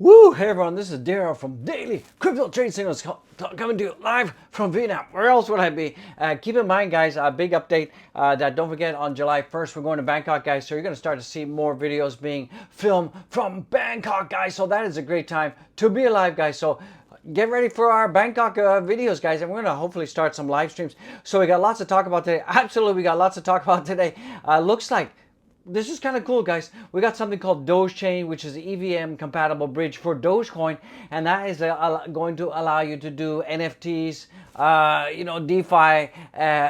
Woo! Hey everyone, this is Daryl from Daily Crypto Trade Signals coming to you live from Vietnam. Where else would I be? Keep in mind, guys, a big update that don't forget on July 1st, we're going to Bangkok, guys. So you're going to start to see more videos being filmed from Bangkok, guys. So that is a great time to be alive, guys. So get ready for our Bangkok videos, guys, and we're going to hopefully start some live streams. So we got lots to talk about today. Absolutely, we got lots to talk about today. Looks like this is kind of cool, guys. We got something called Doge Chain, which is an EVM compatible bridge for Dogecoin, and that is going to allow you to do NFTs, DeFi,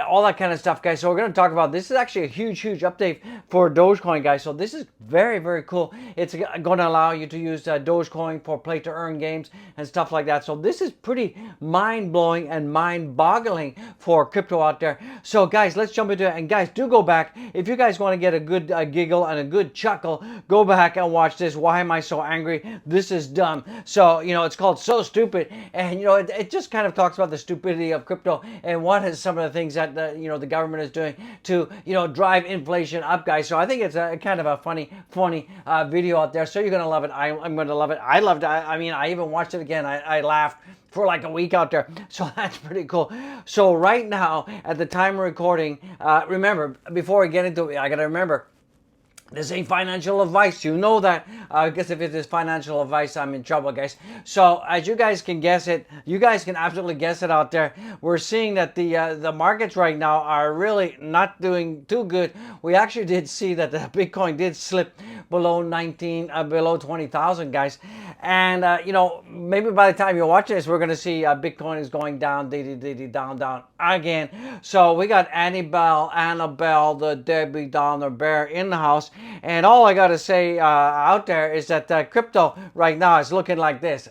all that kind of stuff, guys. So we're going to talk about this. Is actually a huge update for Dogecoin, guys. So this is very cool. It's going to allow you to use Dogecoin for play to earn games and stuff like that. So this is pretty mind-blowing and mind-boggling for crypto out there. So guys, let's jump into it. And guys, do go back if you guys want to get a good giggle and a good chuckle. Go back and watch this. Why am I so angry? This is dumb. So it's called So Stupid, and it just kind of talks about the stupidity of crypto and what is some of the things that the government is doing to drive inflation up, guys. So I think it's a kind of a funny video out there. So you're gonna love it. I'm gonna love it. I loved it. I mean, I even watched it again. I laughed for like a week out there. So that's pretty cool. So right now, at the time of recording, remember, before we get into it, I gotta remember, this ain't financial advice. You know that. Because if it is financial advice, I'm in trouble, guys. So as you guys can guess it, you guys can absolutely guess it out there. We're seeing that the markets right now are really not doing too good. We actually did see that the Bitcoin did slip below 20,000, guys. And maybe by the time you're watching this, we're going to see Bitcoin is going down, down again. So we got Annabelle, the Debbie Downer Bear in the house. And all I got to say out there is that crypto right now is looking like this.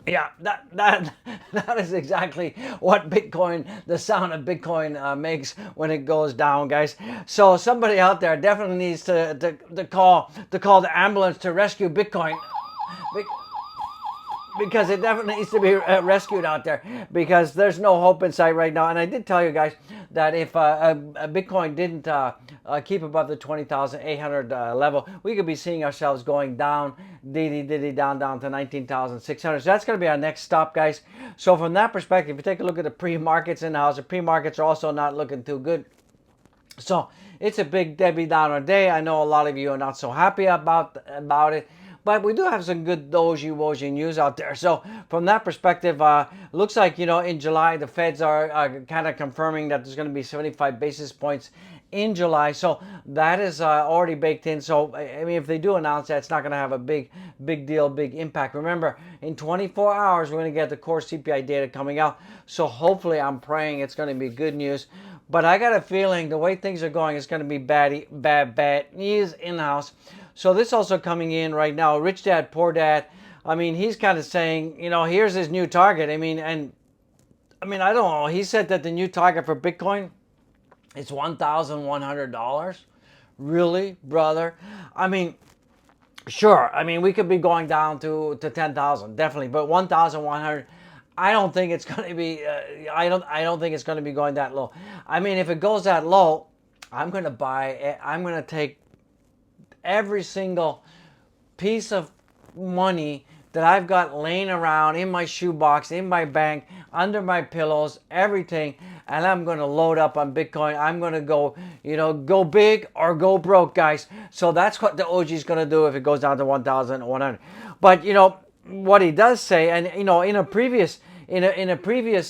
Yeah, that is exactly what Bitcoin, the sound of Bitcoin makes when it goes down, guys. So somebody out there definitely needs to call the ambulance to rescue Bitcoin. Because it definitely needs to be rescued out there, because there's no hope in sight right now. And I did tell you guys that if Bitcoin didn't keep above the 20,800 level, we could be seeing ourselves going down, down to 19,600. So that's going to be our next stop, guys. So from that perspective, if you take a look at the pre-markets in the house, the pre-markets are also not looking too good. So it's a big Debbie Downer day. I know a lot of you are not so happy about it. But we do have some good Doji news out there. So from that perspective, looks like, in July, the Feds are kind of confirming that there's going to be 75 basis points in July. So that is already baked in. So, I mean, if they do announce that, it's not going to have a big deal, big impact. Remember, in 24 hours, we're going to get the core CPI data coming out. So hopefully, I'm praying it's going to be good news. But I got a feeling the way things are going, it's going to be bad news in the house. So this also coming in right now, Rich Dad, Poor Dad. I mean, he's kind of saying, here's his new target. I mean, I don't know. He said that the new target for Bitcoin is $1,100. Really, brother? I mean, sure. I mean, we could be going down to 10,000, definitely. But 1,100, I don't think it's going to be. I don't think it's going to be going that low. I mean, if it goes that low, I'm going to buy. I'm going to take every single piece of money that I've got laying around in my shoebox, in my bank, under my pillows, everything, and I'm going to load up on Bitcoin. I'm going to go, go big or go broke, guys. So that's what the OG is going to do if it goes down to 1,100. But, what he does say, and, in a previous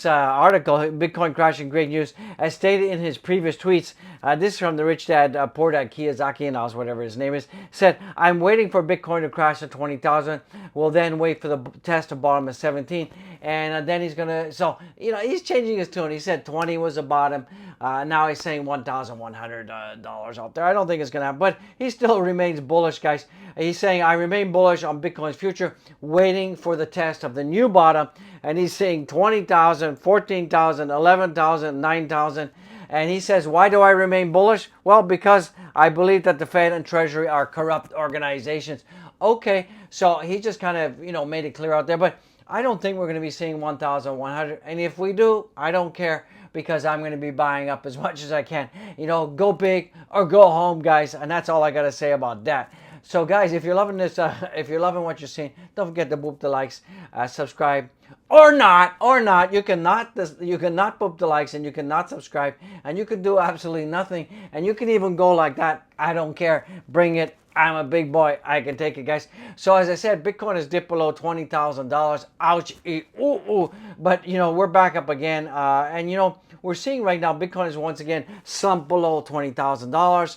article, Bitcoin crashing great news, as stated in his previous tweets, this is from the Rich Dad, Poor Dad, Kiyosaki, and whatever his name is, said, I'm waiting for Bitcoin to crash to 20,000. We'll then wait for the test to bottom at 17. And then he's going to, so, he's changing his tune. He said 20 was the bottom. Now he's saying $1,100 out there. I don't think it's going to happen, but he still remains bullish, guys. He's saying, I remain bullish on Bitcoin's future, waiting for the test of the new bottom. And he's saying 20,000, 14,000, 11,000, 9,000. And he says, why do I remain bullish? Well, because I believe that the Fed and Treasury are corrupt organizations. Okay, so he just kind of, made it clear out there. But I don't think we're going to be seeing 1,100. And if we do, I don't care, because I'm going to be buying up as much as I can. You know, go big or go home, guys. And that's all I got to say about that. So guys, if you're loving this, if you're loving what you're seeing, don't forget to boop the likes, subscribe, or not. You cannot boop the likes, and you cannot subscribe, and you can do absolutely nothing, and you can even go like that. I don't care. Bring it. I'm a big boy. I can take it, guys. So as I said, Bitcoin has dipped below $20,000. Ouch. Ooh. But, you know, we're back up again. And, you know, we're seeing right now Bitcoin is once again slumped below $20,000.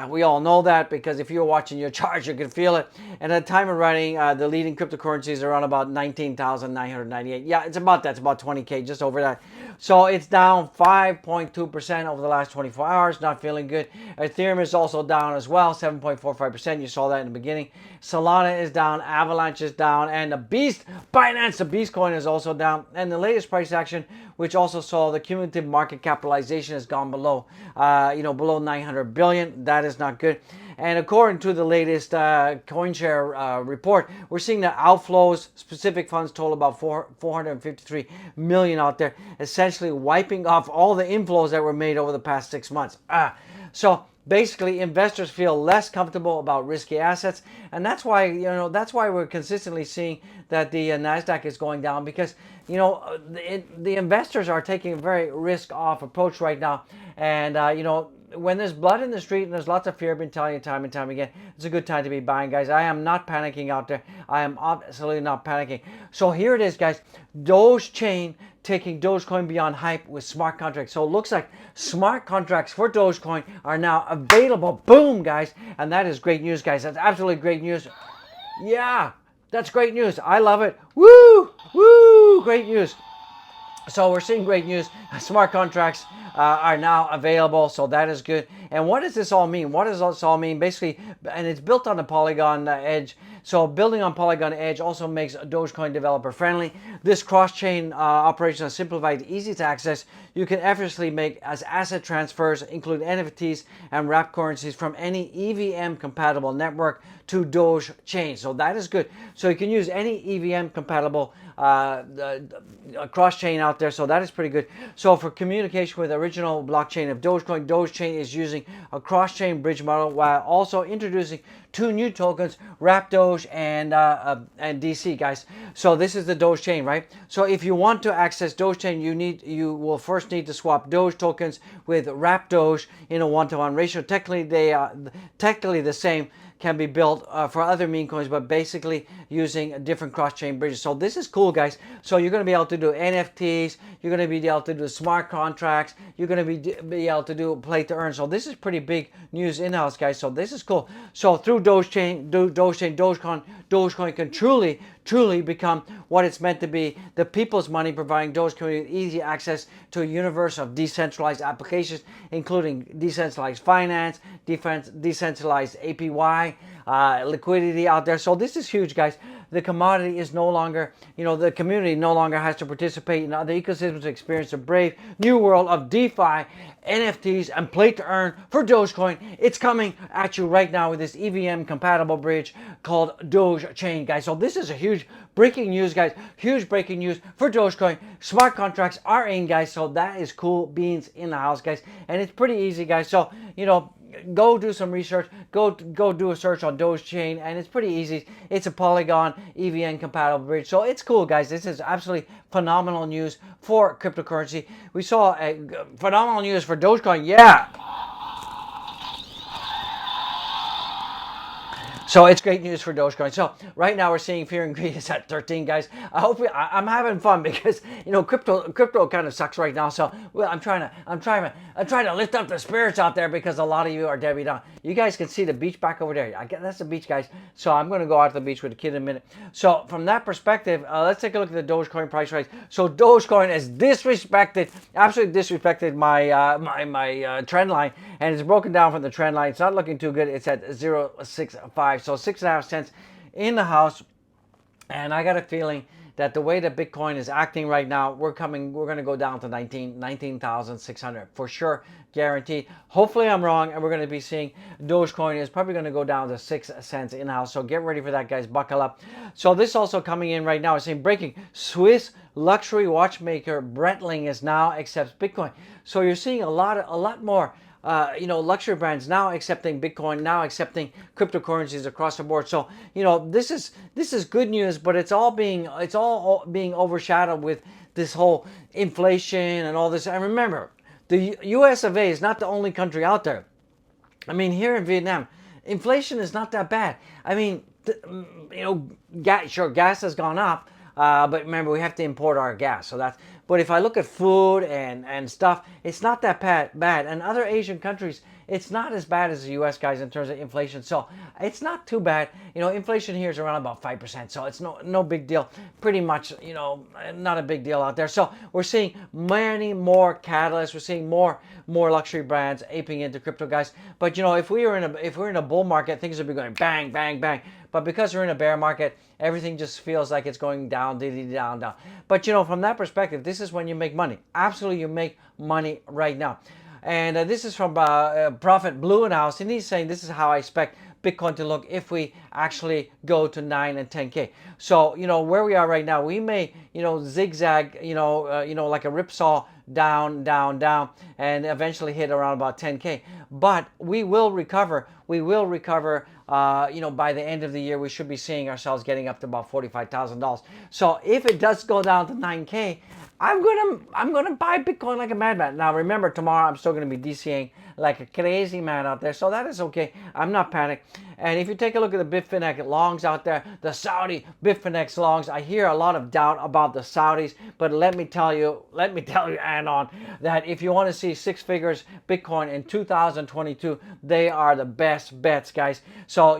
We all know that because if you're watching your chart, you can feel it. And at the time of writing, the leading cryptocurrencies are around about 19,998. Yeah, it's about that. It's about 20K, just over that. So it's down 5.2% over the last 24 hours. Not feeling good. Ethereum is also down as well, 7.45%. You saw that in the beginning. Solana is down. Avalanche is down. And the Beast, Binance, the Beast coin is also down. And the latest price action, which also saw the cumulative market capitalization has gone below, below 900 billion. That is not good. And according to the latest CoinShare report, we're seeing that outflows, specific funds total about 453 million out there, essentially wiping off all the inflows that were made over the past 6 months. So basically, investors feel less comfortable about risky assets, and that's why we're consistently seeing that the Nasdaq is going down, because the investors are taking a very risk-off approach right now, and when there's blood in the street and there's lots of fear, I've been telling you time and time again, it's a good time to be buying, guys. I am not panicking out there. I am absolutely not panicking. So here it is, guys. Doge chain taking Dogecoin beyond hype with smart contracts. So it looks like smart contracts for Dogecoin are now available. Boom, guys. And that is great news, guys. That's absolutely great news. Yeah, that's great news. I love it. Woo, great news. So we're seeing great news. Smart contracts are now available, so that is good. And what does this all mean? What does this all mean? Basically, and it's built on the Polygon Edge. So building on Polygon Edge also makes Dogecoin developer friendly. This cross-chain operation is simplified, easy to access. You can effortlessly make as asset transfers, include NFTs and wrap currencies from any EVM compatible network to Doge chain. So that is good. So you can use any EVM compatible cross-chain out there. So that is pretty good. So for communication with the original blockchain of Dogecoin, Doge chain is using a cross-chain bridge model while also introducing 2 new tokens, Wrap Doge and DC, guys. So this is the Doge chain, right? So if you want to access Doge chain, you will first need to swap Doge tokens with Wrap Doge in a 1-to-1 ratio. Technically, they are technically the same. Can be built for other meme coins, but basically using different cross-chain bridges. So this is cool, guys. So you're going to be able to do NFTs. You're going to be able to do smart contracts. You're going to be able to do play to earn. So this is pretty big news in-house, guys. So this is cool. So through Dogecoin can truly become what it's meant to be, the people's money, providing Dogecoin with easy access to a universe of decentralized applications, including decentralized finance, decentralized APY, liquidity out there. So this is huge, guys. The commodity is no longer, the community no longer has to participate in other ecosystems to experience a brave new world of DeFi, NFTs, and play to earn for Dogecoin. It's coming at you right now with this EVM compatible bridge called Doge Chain, guys. So this is a huge breaking news, guys. Huge breaking news for Dogecoin. Smart contracts are in, guys. So that is cool beans in the house, guys. And it's pretty easy, guys. So, go do some research. Go do a search on Doge Chain, and it's pretty easy. It's a Polygon EVM compatible bridge, so it's cool, guys. This is absolutely phenomenal news for cryptocurrency. We saw a phenomenal news for Dogecoin. Yeah. So it's great news for Dogecoin. So right now we're seeing fear and greed is at 13, guys. I'm having fun because crypto kind of sucks right now. So I'm trying to lift up the spirits out there because a lot of you are Debbie down. You guys can see the beach back over there. That's the beach, guys. So I'm going to go out to the beach with the kid in a minute. So from that perspective, let's take a look at the Dogecoin price rise. So Dogecoin has absolutely disrespected my trend line, and it's broken down from the trend line. It's not looking too good. It's at 0.65. So 6.5 cents in the house, and I got a feeling that the way that Bitcoin is acting right now, we're going to go down to 19,600 for sure, guaranteed. Hopefully I'm wrong, and we're going to be seeing Dogecoin is probably going to go down to 6 cents in-house. So get ready for that, guys. Buckle up. So this also coming in right now is saying breaking: Swiss luxury watchmaker Breitling is now accepts Bitcoin. So you're seeing a lot more luxury brands now accepting Bitcoin, now accepting cryptocurrencies across the board. So this is good news, but it's all being overshadowed with this whole inflation and all this. And remember, the U.S. of A. is not the only country out there. I mean, here in Vietnam, inflation is not that bad. I mean, gas has gone up, but remember, we have to import our gas. So that's. But if I look at food and stuff, it's not that bad. And other Asian countries, it's not as bad as the U.S., guys, in terms of inflation. So it's not too bad. Inflation here is around about 5%. So it's no big deal. Pretty much, not a big deal out there. So we're seeing many more catalysts. We're seeing more luxury brands aping into crypto, guys. But if we're in a bull market, things would be going bang, bang, bang. But because we're in a bear market, everything just feels like it's going down, down, down. But from that perspective, this is when you make money. Absolutely, you make money right now. And this is from Prophet Bluenhouse, and he's saying this is how I expect Bitcoin to look if we actually go to 9 and 10K. So where we are right now, we may zigzag like a ripsaw down, down, down, and eventually hit around about 10K. But we will recover. We will recover. By the end of the year, we should be seeing ourselves getting up to about $45,000. So if it does go down to 9K, I'm gonna buy Bitcoin like a madman. Now remember, tomorrow I'm still gonna be DCing like a crazy man out there, so that is okay. I'm not panicked. And if you take a look at the Bitfinex longs out there, the Saudi Bitfinex longs, I hear a lot of doubt about the Saudis, but let me tell you, Anon, that if you want to see 6 figures Bitcoin in 2022, they are the best bets, guys. So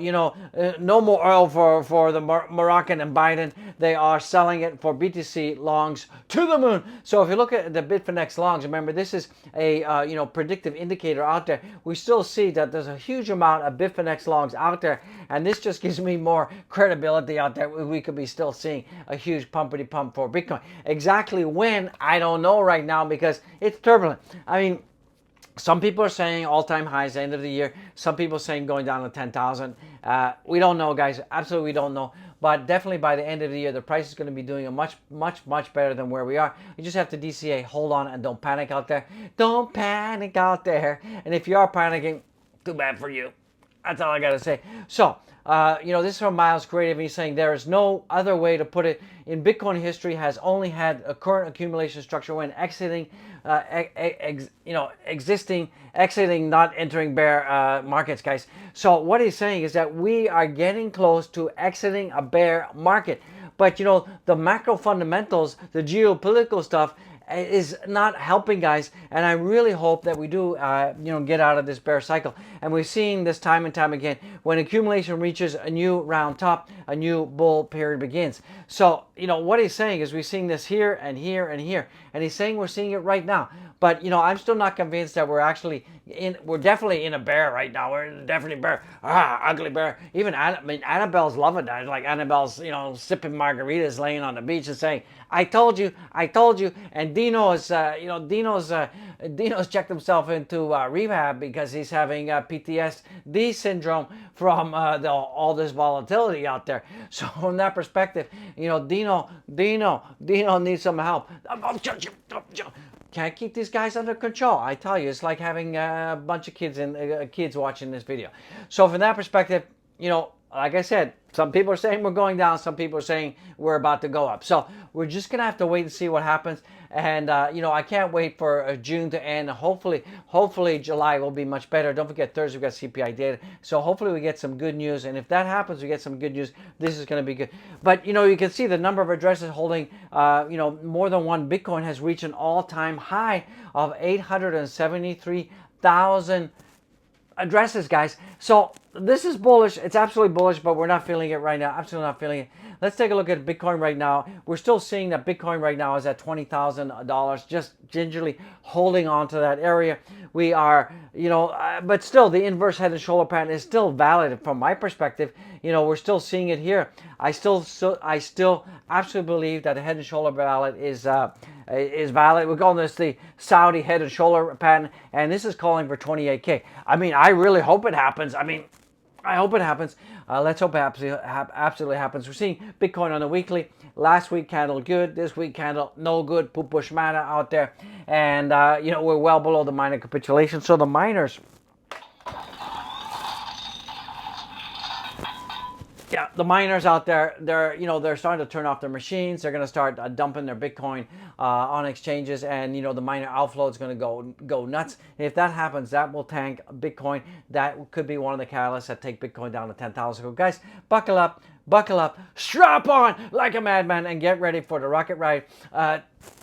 no more oil for the Moroccan and Biden. They are selling it for BTC longs to the moon. So if you look at the Bitfinex longs, remember this is a predictive indicator out there. We still see that there's a huge amount of Bitfinex longs out there, and this just gives me more credibility out there. We could be still seeing a huge pumpity pump for Bitcoin. Exactly when, I don't know right now, because it's turbulent. I mean, some people are saying all-time highs end of the year. Some people saying going down to 10,000. We don't know, guys. Absolutely, we don't know. But definitely by the end of the year, the price is going to be doing a much better than where we are. You just have to DCA, hold on, and don't panic out there. Don't panic out there. And if you are panicking, too bad for you. That's all I got to say. So, this is from Miles Creative. He's saying there is no other way to put it. In Bitcoin history has only had a current accumulation structure when exiting, exiting, not entering bear markets, guys. So what he's saying is that we are getting close to exiting a bear market. But, the macro fundamentals, the geopolitical stuff, is not helping, guys, and I really hope that we do get out of this bear cycle. And we've seen this time and time again, when accumulation reaches a new round top, a new bull period begins. So what he's saying is we're seeing this here and here and here, and he's saying we're seeing it right now. But I'm still not convinced that we're definitely in a bear right now. We're definitely bear. Ugly bear. Even Annabelle's loving that. Like Annabelle's sipping margaritas, laying on the beach and saying, I told you. And Dino's checked himself into rehab because he's having PTSD syndrome from all this volatility out there. So from that perspective, Dino needs some help. Can't keep these guys under control. I tell you, it's like having a bunch of kids watching this video. So from that perspective, like I said, some people are saying we're going down. Some people are saying we're about to go up. So we're just going to have to wait and see what happens. And, I can't wait for June to end. Hopefully July will be much better. Don't forget, Thursday we've got CPI data. So hopefully we get some good news. And if that happens, we get some good news, this is going to be good. But, you can see the number of addresses holding, more than one Bitcoin has reached an all-time high of 873,000 address this, guys. So this is bullish. It's absolutely bullish, but we're not feeling it right now. Absolutely not feeling it. Let's take a look at Bitcoin right now. We're still seeing that Bitcoin right now is at $20,000, just gingerly holding on to that area. We are, but still the inverse head and shoulder pattern is still valid from my perspective. We're still seeing it here. I still absolutely believe that the head and shoulder valid is valid. We're calling this the Saudi head and shoulder pattern, and this is calling for 28K. I mean, I really hope it happens. I hope it happens. Let's hope it absolutely happens. We're seeing Bitcoin on the weekly. Last week candle good. This week candle no good. Pupushmana out there. And, we're well below the minor capitulation. So the miners, the miners out there, they're starting to turn off their machines. They're going to start dumping their Bitcoin on exchanges, and the miner outflow is going to go nuts. And if that happens, that will tank Bitcoin. That could be one of the catalysts that take Bitcoin down to 10,000. So guys, buckle up, strap on like a madman, and get ready for the rocket ride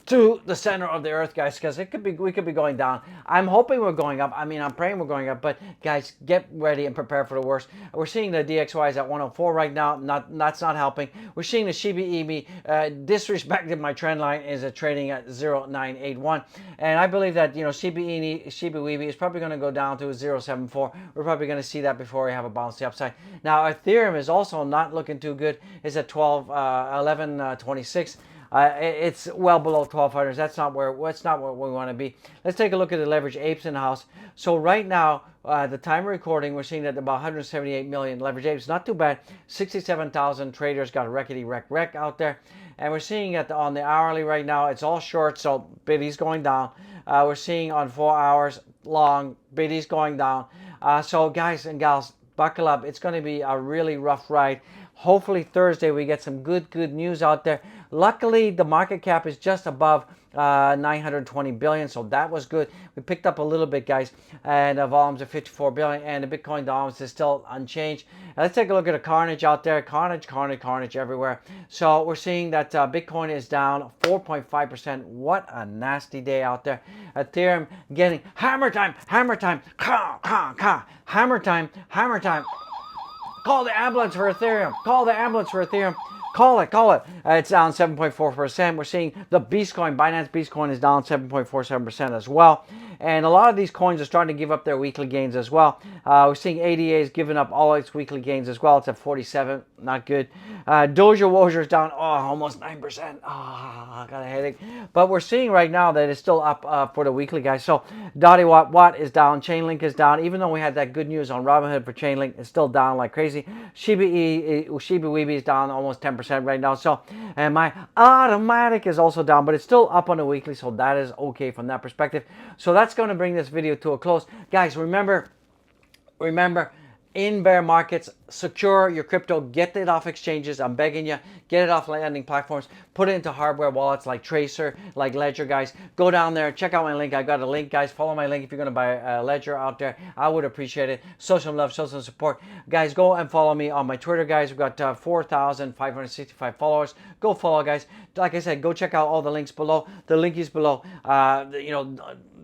to the center of the earth, guys, because we could be going down. I'm hoping we're going up. I'm praying we're going up, but guys, get ready and prepare for the worst. We're seeing the DXY is at 104 right now. That's not helping. We're seeing the Shiba Inu disrespected my trend line, is trading at 0.981, and I believe that Shiba Inu is probably going to go down to 0.74. We're probably going to see that before we have a bounce to the upside. Now Ethereum is also not looking too good. It's at 11.26. It's well below 1200. That's not where we want to be. Let's take a look at the leverage apes in the house. So right now, the time of recording, we're seeing that about 178 million leverage apes. Not too bad. 67,000 traders got a wreck out there. And we're seeing on the hourly right now, it's all short, so biddy's going down. We're seeing on 4 hours long, biddy's going down. So guys and gals, buckle up. It's going to be a really rough ride. Hopefully Thursday we get some good news out there. Luckily, the market cap is just above 920 billion, so that was good. We picked up a little bit, guys, and the volumes are 54 billion, and the Bitcoin dollars is still unchanged. Now, let's take a look at the carnage out there. Carnage everywhere. So we're seeing that Bitcoin is down 4.5%. What a nasty day out there. Ethereum getting hammer time. Hammer time. Call the ambulance for Ethereum. Call it. It's down 7.4%. We're seeing the Beast Coin, Binance Beast Coin, is down 7.47% as well. And a lot of these coins are starting to give up their weekly gains as well. We're seeing ADA is giving up all its weekly gains as well. It's at 47. Not good. Doge is down almost 9%. I got a headache. But we're seeing right now that it's still up for the weekly, guys. So Dottie Watt is down. Chainlink is down. Even though we had that good news on Robinhood for Chainlink, it's still down like crazy. Shiba Inu is down almost 10% right now. So, and my automatic is also down, but it's still up on the weekly, so that is okay from that perspective. So that's going to bring this video to a close. Guys, remember, in bear markets, secure your crypto, get it off exchanges. I'm begging you, get it off lending platforms, put it into hardware wallets like Tracer, like Ledger, guys. Go down there, check out my link. I got a link, guys. Follow my link if you're going to buy a Ledger out there. I would appreciate it. Show some love, show some support. Guys, go and follow me on my Twitter, guys. We've got 4,565 followers. Go follow, guys. Like I said, go check out all the links below. The link is below.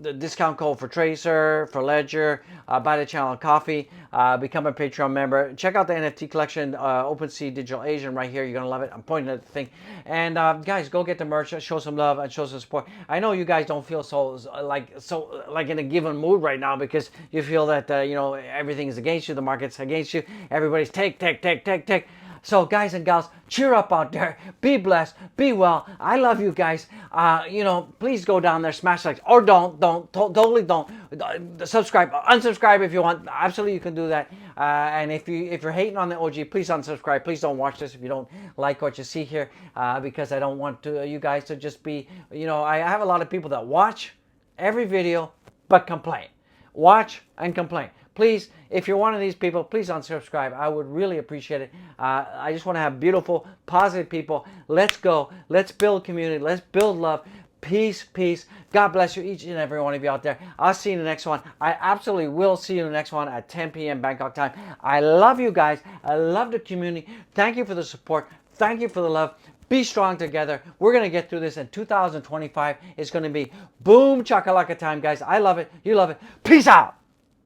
The discount code for Tracer, for Ledger, buy the channel coffee, become a Patreon member. Check out the NFT collection, OpenSea Digital Asian right here. You're going to love it. I'm pointing at the thing. And guys, go get the merch, show some love and show some support. I know you guys don't feel so in a given mood right now because you feel that, everything is against you. The market's against you. Everybody's take. So guys and gals, cheer up out there. Be blessed. Be well. I love you guys. Please go down there, smash likes, or totally don't. Subscribe, unsubscribe if you want. Absolutely, you can do that. And if you're hating on the OG, please unsubscribe. Please don't watch this if you don't like what you see here, because I don't want you guys to just be. I have a lot of people that watch every video but complain. Watch and complain. Please, if you're one of these people, please unsubscribe. I would really appreciate it. I just want to have beautiful, positive people. Let's go. Let's build community. Let's build love. Peace. God bless you, each and every one of you out there. I'll see you in the next one. I absolutely will see you in the next one at 10 p.m. Bangkok time. I love you guys. I love the community. Thank you for the support. Thank you for the love. Be strong together. We're going to get through this, and 2025 is going to be boom chakalaka time, guys. I love it. You love it. Peace out.